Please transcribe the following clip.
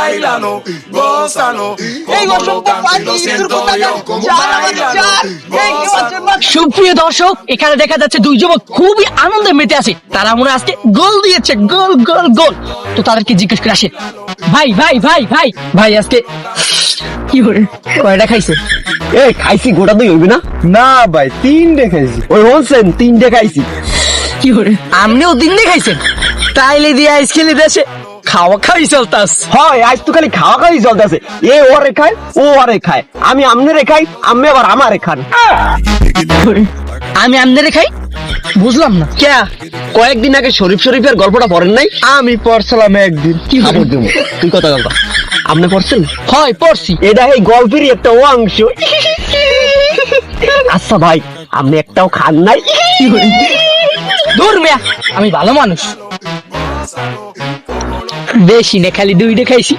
bailalo, gózalo. এই অসম্ভব party দুর্ঘটনা চার আমার চার এই কি হচ্ছে সুপ্রিয় দর্শক, এখানে দেখা যাচ্ছে দুই যুবক খুবই আনন্দে মেতে আছে। তারা মনে হয় আজকে গোল দিয়েছে, গোল গোল গোল। তো তাদেরকে জিজ্ঞেস করে আসে, ভাই ভাই ভাই ভাই ভাই আজকে কি হরে কয়টা খাইছে? এই খাইছি গোটা দুই হইবে না? না ভাই 3 খাইছি। ওই হনছেন 3 খাইছি। কি হরে আপনিও দিন দিয়ে খাইছেন? তাইলে দিয়ে আইস খেলে দেশে খাওয়া খাই চলতাস। হয় আজ তো খালি খাওয়া খাওয়াই চলতেছে। এ ওরে খায়, ও আরে খায়, আমি আমনেরে খাই, আমি আবার আমারে খান। আমি আমনেরে খাই বুঝলাম না। কে কয়েকদিন আগে শরীফের গল্পটা পড়েন নাই? আমি পড়ছিলাম একদিন। কি খবর দেবো তুই কথা বলবা। আপনি পড়ছেন? হয় পড়ছি। এটা এই গল্পেরই একটা অংশ। আচ্ছা ভাই, আপনি একটাও খান নাই? দূর মিয়া, আমি ভালো মানুষ। বেশি না, খালি 2 খাইছি।